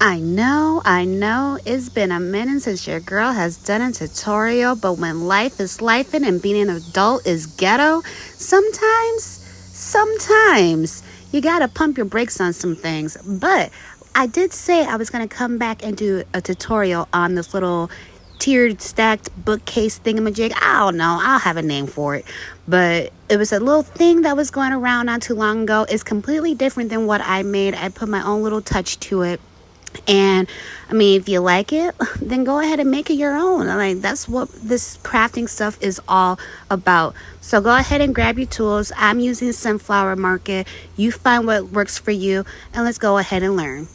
I know, it's been a minute since your girl has done a tutorial, but when life is lifing and being an adult is ghetto, sometimes you gotta pump your brakes on some things. But I did say I was gonna come back and do a tutorial on this little tiered stacked bookcase thingamajig. I don't know, I'll have a name for it, but it was a little thing that was going around not too long ago. It's completely different than what I made. I put my own little touch to it. And I mean, if you like it, then go ahead and make it your own. Like, that's what this crafting stuff is all about. So go ahead and grab your tools. I'm using Sunflower Market. You find what works for you, and let's go ahead and learn.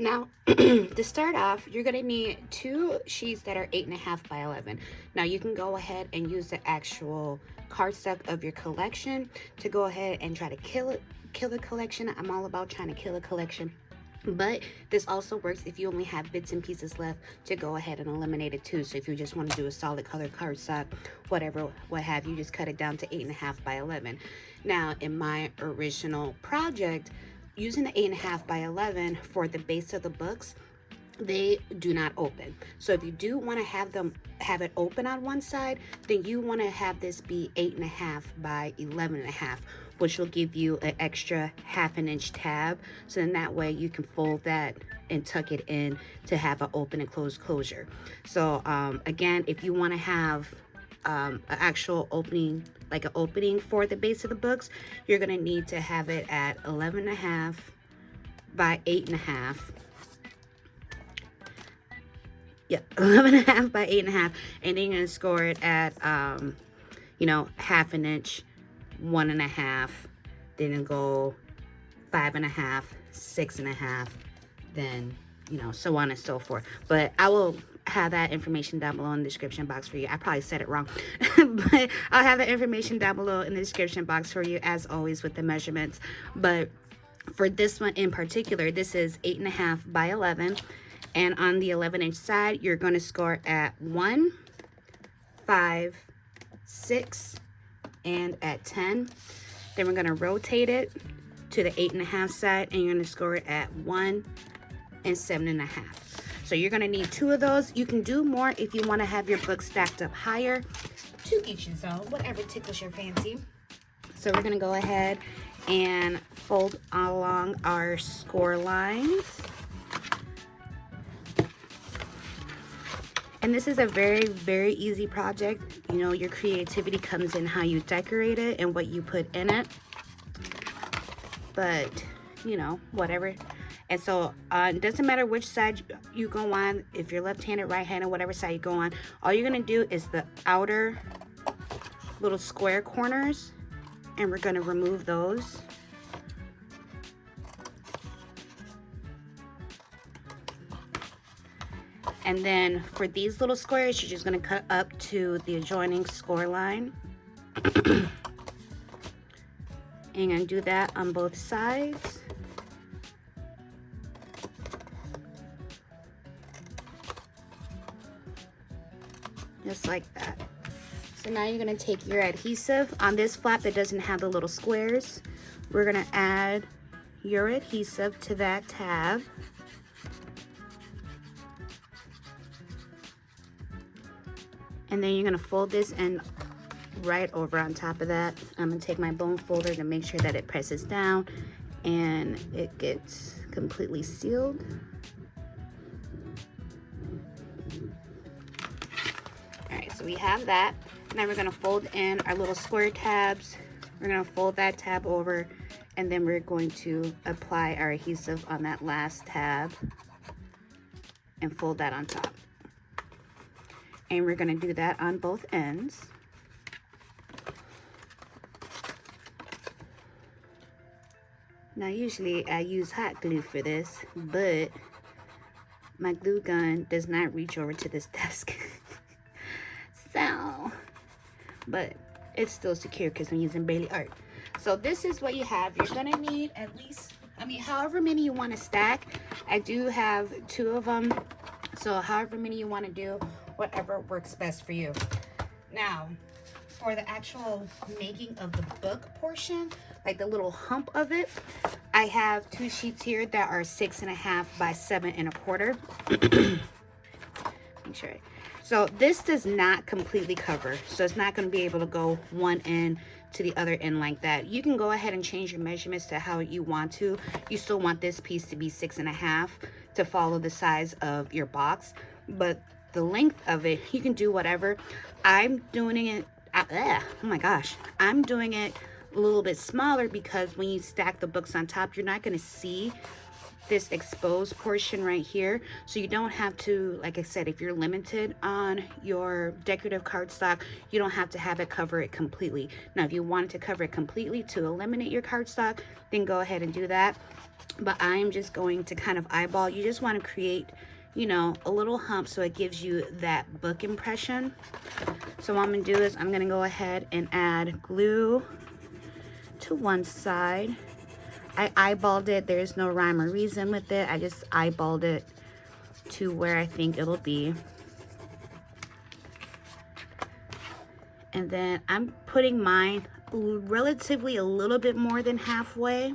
Now, to start off, you're going to need 2 sheets that are 8.5 by 11. Now, you can go ahead and use the actual cardstock of your collection to go ahead and try to kill the collection. I'm all about trying to kill a collection. But this also works if you only have bits and pieces left to go ahead and eliminate it too. So if you just want to do a solid color cardstock, whatever, what have you, just cut it down to 8.5 by 11. Now, in my original project, using the 8.5 by 11 for the base of the books, they do not open. So if you do want to have it open on one side, then you want to have this be 8.5 by 11.5, which will give you an extra 1/2 inch tab. So then that way you can fold that and tuck it in to have an open and closed closure. So again, if you want to have an actual opening, like an opening for the base of the books, you're going to need to have it at 11.5 by 8.5. Yeah, 11.5 by 8.5, and then you're going to score it at 1/2 inch, 1.5, then go 5.5, 6.5, then so on and so forth. But I will have that information down below in the description box for you. I probably said it wrong, but I'll have the information down below in the description box for you, as always, with the measurements. But for this one in particular, this is 8.5 by 11, and on the 11-inch side, you're going to score at 1, 5, 6, and at 10. Then we're going to rotate it to the 8.5 side, and you're going to score it at 1 and 7.5. So you're going to need 2 of those. You can do more if you want to have your book stacked up higher. To each his own, whatever tickles your fancy. So we're going to go ahead and fold along our score lines. And this is a very, very easy project. Your creativity comes in how you decorate it and what you put in it. But, whatever. And so it doesn't matter which side you go on, if you're left-handed, right-handed, whatever side you go on, all you're going to do is the outer little square corners, and we're going to remove those. And then for these little squares, you're just going to cut up to the adjoining score line. And you're going to do that on both sides. Just like that. So now you're going to take your adhesive. On this flap that doesn't have the little squares, we're going to add your adhesive to that tab. And then you're going to fold this and right over on top of that, I'm going to take my bone folder to make sure that it presses down and it gets completely sealed. Alright, so we have that. Now we're going to fold in our little square tabs. We're going to fold that tab over, and then we're going to apply our adhesive on that last tab and fold that on top. And we're going to do that on both ends. Now usually I use hot glue for this, but my glue gun does not reach over to this desk. So, but it's still secure because I'm using Bailey Art. So this is what you have. You're going to need at least, however many you want to stack. I do have 2 of them. So however many you want to do, whatever works best for you. Now, for the actual making of the book portion, like the little hump of it, I have 2 sheets here that are 6.5 by 7.25. Make sure. So this does not completely cover, so it's not going to be able to go one end to the other end like that. You can go ahead and change your measurements to how you want to. You still want this piece to be 6.5 to follow the size of your box, but the length of it, you can do whatever. I'm doing it, oh my gosh, I'm doing it a little bit smaller because when you stack the books on top, you're not going to see this exposed portion right here, so you don't have to, like I said, if you're limited on your decorative cardstock, you don't have to have it cover it completely. Now if you wanted to cover it completely to eliminate your cardstock, then go ahead and do that, but I'm just going to kind of eyeball. You just want to create, you know, a little hump so it gives you that book impression. So what I'm gonna do is I'm gonna go ahead and add glue to one side. I eyeballed it. There's no rhyme or reason with it. I just eyeballed it to where I think it'll be. And then I'm putting mine relatively a little bit more than halfway.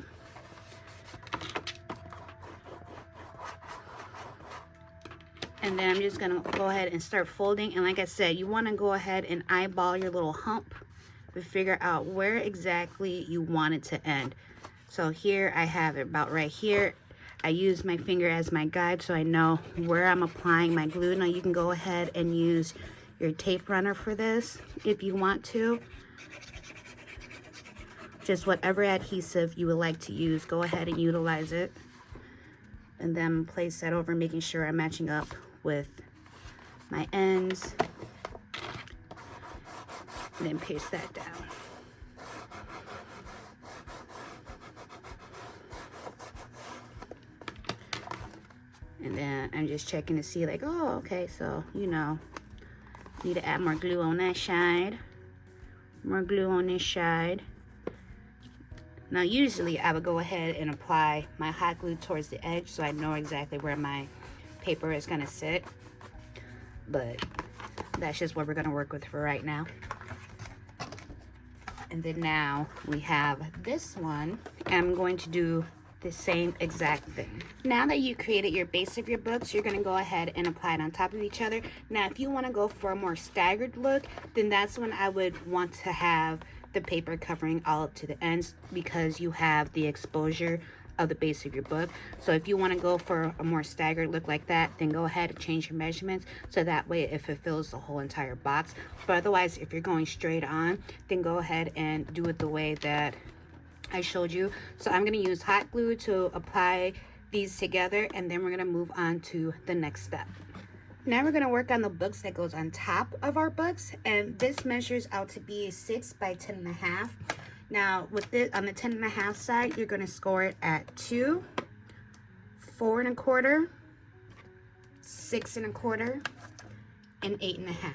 And then I'm just gonna go ahead and start folding. And like I said, you wanna go ahead and eyeball your little hump to figure out where exactly you want it to end. So here I have it about right here. I use my finger as my guide so I know where I'm applying my glue. Now you can go ahead and use your tape runner for this if you want to. Just whatever adhesive you would like to use, go ahead and utilize it. And then place that over, making sure I'm matching up with my ends. And then paste that down. And then I'm just checking to see, like, oh, okay, so, you know, need to add more glue on that side. More glue on this side. Now, usually I would go ahead and apply my hot glue towards the edge so I know exactly where my paper is gonna sit. But that's just what we're gonna work with for right now. And then now we have this one, and I'm going to do the same exact thing. Now that you created your base of your books, you're going to go ahead and apply it on top of each other. Now if you want to go for a more staggered look, then that's when I would want to have the paper covering all up to the ends, because you have the exposure of the base of your book. So if you want to go for a more staggered look like that, then go ahead and change your measurements so that way it fulfills the whole entire box. But otherwise, if you're going straight on, then go ahead and do it the way that I showed you. So I'm going to use hot glue to apply these together, and then we're going to move on to the next step. Now we're going to work on the books that goes on top of our books, and this measures out to be 6 by 10.5. Now with this, on the 10.5 side, you're going to score it at 2, 4 1/4, 6 1/4, and 8 1/2.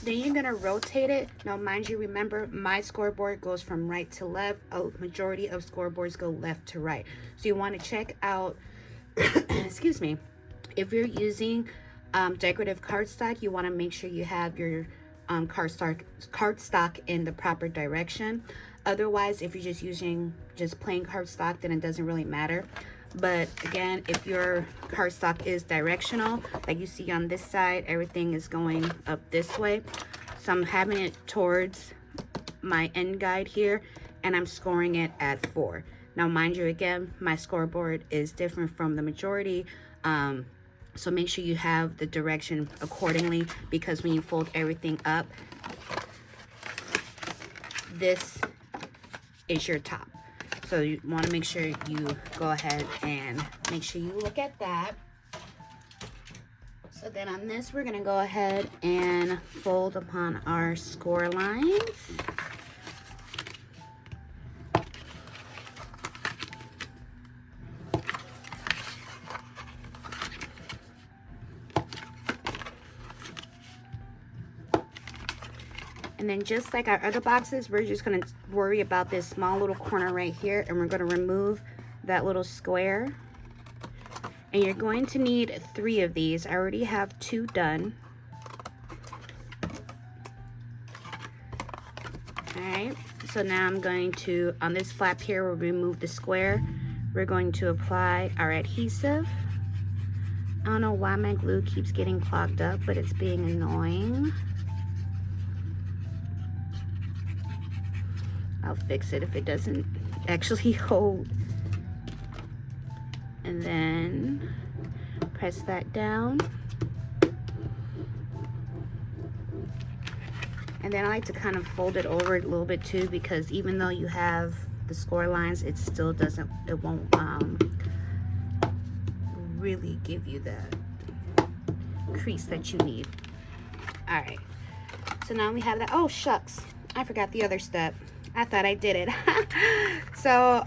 Then you're going to rotate it. Now mind you, remember my scoreboard goes from right to left. A majority of scoreboards go left to right. So you want to check out, excuse me, if you're using decorative cardstock, you want to make sure you have your cardstock in the proper direction. Otherwise, if you're just using just plain cardstock, then it doesn't really matter. But again, if your cardstock is directional, like you see on this side, everything is going up this way. So I'm having it towards my end guide here, and I'm scoring it at 4. Now, mind you, again, my scoreboard is different from the majority. So make sure you have the direction accordingly, because when you fold everything up, this is your top. So you want to make sure you go ahead and make sure you look at that. So then on this, we're going to go ahead and fold upon our score lines. And then just like our other boxes, we're just going to worry about this small little corner right here, and we're going to remove that little square. And you're going to need 3 of these. I already have 2 done. Alright, so now I'm going to, on this flap here, we'll remove the square. We're going to apply our adhesive. I don't know why my glue keeps getting clogged up, but it's being annoying. I'll fix it if it doesn't actually hold. And then press that down. And then I like to kind of fold it over a little bit too, because even though you have the score lines, it still doesn't, it won't really give you the crease that you need. All right, so now we have that. Oh shucks, I forgot the other step. I thought I did it. So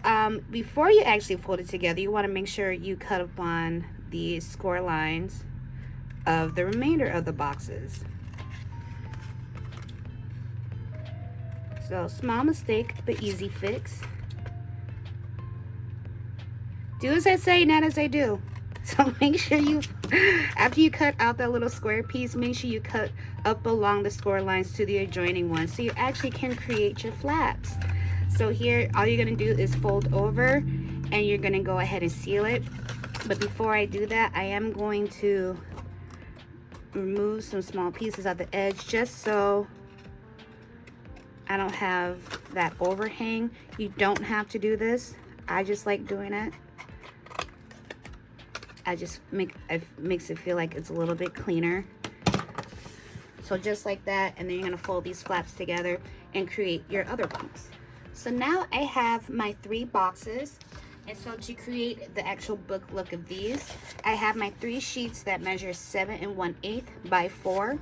before you actually fold it together, you want to make sure you cut upon the score lines of the remainder of the boxes. So small mistake, but easy fix. Do as I say, not as I do. So make sure you, after you cut out that little square piece, make sure you cut up along the score lines to the adjoining one, so you actually can create your flaps. So here, all you're gonna do is fold over, and you're gonna go ahead and seal it. But before I do that, I am going to remove some small pieces at the edge, just so I don't have that overhang. You don't have to do this. I just like doing it. It makes it feel like it's a little bit cleaner. So just like that, and then you're gonna fold these flaps together and create your other ones. So now I have my 3 boxes, and so to create the actual book look of these, I have my 3 sheets that measure 7 1/8 by 4.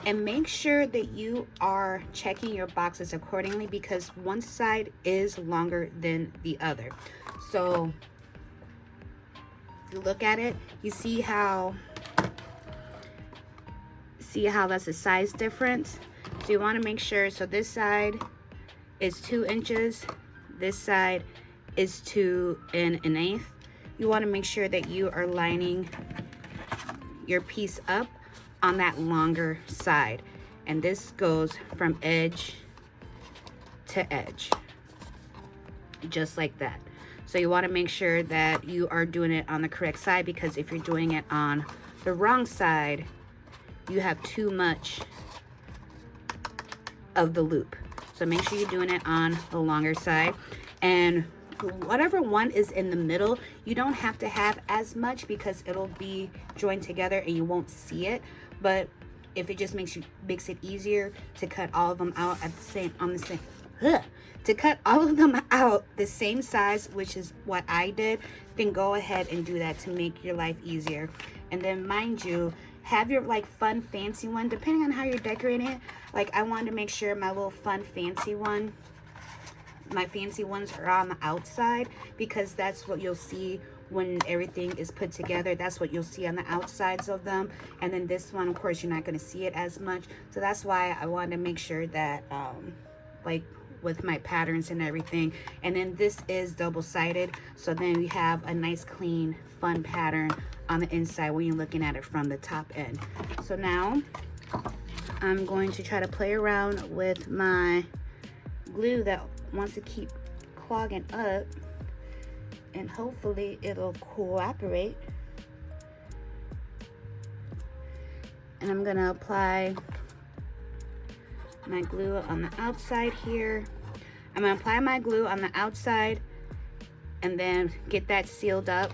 And make sure that you are checking your boxes accordingly, because one side is longer than the other. So you look at it, you see how that's a size difference. So you want to make sure, so this side is 2 inches, this side is 2 1/8. You want to make sure that you are lining your piece up on that longer side, and this goes from edge to edge, just like that. So you want to make sure that you are doing it on the correct side, because if you're doing it on the wrong side, you have too much of the loop. So make sure you're doing it on the longer side, and whatever one is in the middle, you don't have to have as much, because it'll be joined together and you won't see it. But if it just makes it easier to cut all of them out at the same to cut all of them out the same size, which is what I did, then go ahead and do that to make your life easier. And then mind you, have your like fun fancy one, depending on how you're decorating it. Like I wanted to make sure my little fun fancy one, my fancy ones are on the outside, because that's what you'll see when everything is put together. That's what you'll see on the outsides of them. And then this one, of course, you're not going to see it as much. So that's why I wanted to make sure that like with my patterns and everything. And then this is double-sided, so then we have a nice clean fun pattern on the inside when you're looking at it from the top end. So now I'm going to try to play around with my glue that wants to keep clogging up, and hopefully it'll cooperate. And I'm gonna apply my glue on the outside here. I'm gonna apply my glue on the outside and then get that sealed up.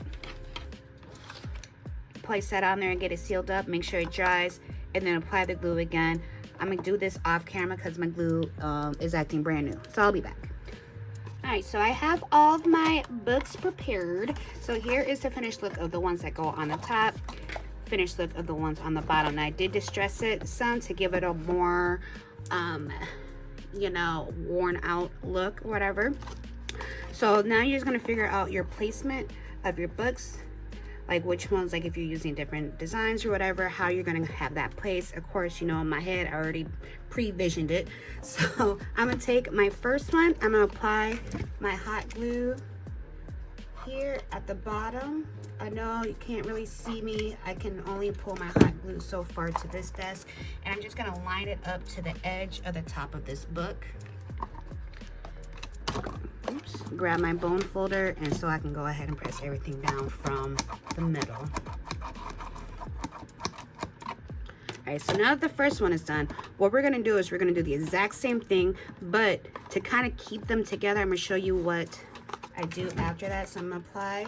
Place that on there and get it sealed up. Make sure it dries, and then apply the glue again. I'm gonna do this off camera because my glue is acting brand new. So I'll be back. Alright, so I have all of my books prepared. So here is the finished look of the ones that go on the top, finished look of the ones on the bottom. Now I did distress it some to give it a more you know, worn out look or whatever. So now you're just gonna figure out your placement of your books, like which ones, like if you're using different designs or whatever, how you're gonna have that place. Of course, you know, in my head I already pre-visioned it. So I'm gonna take my first one, I'm gonna apply my hot glue here at the bottom. I know you can't really see me, I can only pull my hot glue so far to this desk, and I'm just gonna line it up to the edge of the top of this book. oops, grab my bone folder, and so I can go ahead and press everything down from the middle. Alright, so now that the first one is done, what we're going to do is we're going to do the exact same thing, but to kind of keep them together, I'm going to show you what I do after that. So I'm going to apply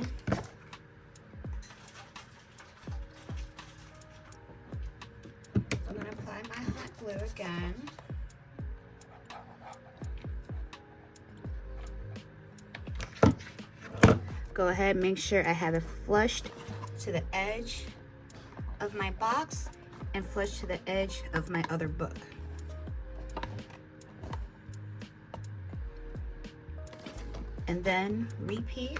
my hot glue again. Go ahead, make sure I have it flushed to the edge of my box and flush to the edge of my other book. And then repeat.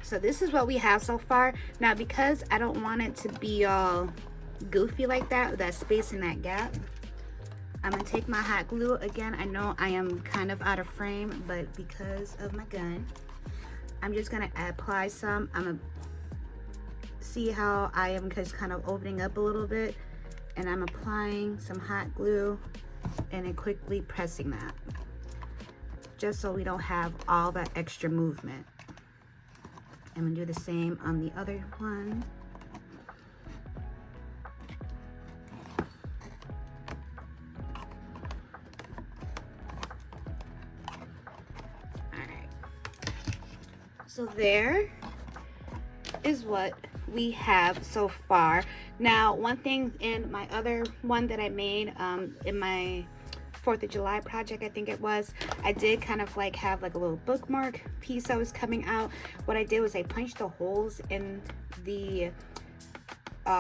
So this is what we have so far. Now, because I don't want it to be all goofy like that, with that space in that gap, I'm gonna take my hot glue again. I know I am kind of out of frame, but because of my gun, I'm just gonna apply some. I'm gonna see how I am just kind of opening up a little bit, and I'm applying some hot glue and then quickly pressing that, just so we don't have all that extra movement. I'm gonna do the same on the other one. All right. So there is what we have so far. Now, one thing in my other one that I made in my 4th of July project, I think it was, I did kind of like have like a little bookmark piece that was coming out. What I did was I punched the holes in the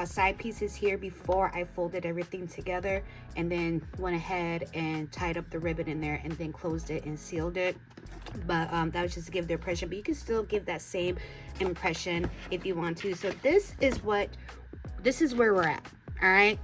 side pieces here before I folded everything together, and then went ahead and tied up the ribbon in there and then closed it and sealed it. But that was just to give the impression, but you can still give that same impression if you want to. So this is where we're at. All right.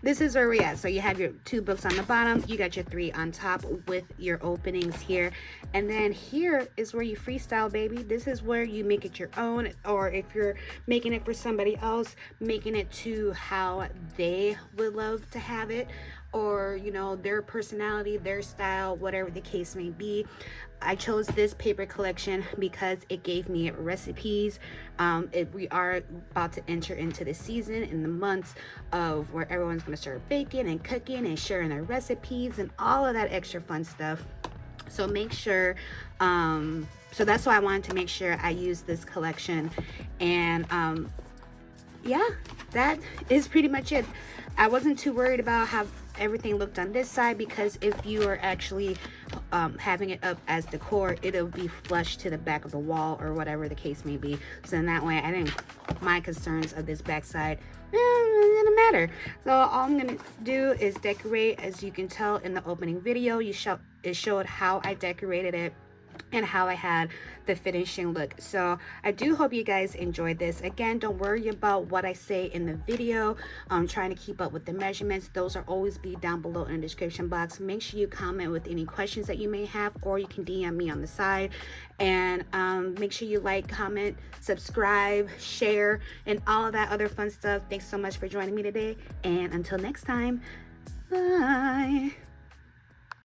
This is where we're at. So you have your 2 books on the bottom, you got your 3 on top with your openings here, and then here is where you freestyle, baby. This is where you make it your own, or if you're making it for somebody else, making it to how they would love to have it, or you know, their personality, their style, whatever the case may be. I chose this paper collection because it gave me recipes. We are about to enter into the season, in the months of where everyone's going to start baking and cooking and sharing their recipes and all of that extra fun stuff. So make sure, so that's why I wanted to make sure I use this collection. And yeah, that is pretty much it. I wasn't too worried about how everything looked on this side, because if you are actually having it up as decor, it'll be flush to the back of the wall or whatever the case may be. So in that way, I didn't, my concerns of this back side, it didn't matter. So all I'm gonna do is decorate. As you can tell in the opening video, it showed how I decorated it and how I had the finishing look. So I do hope you guys enjoyed this. Again, don't worry about what I say in the video. I'm trying to keep up with the measurements. Those will always be down below in the description box. Make sure you comment with any questions that you may have, or you can DM me on the side. And make sure you like, comment, subscribe, share, and all of that other fun stuff. Thanks so much for joining me today, and until next time, bye.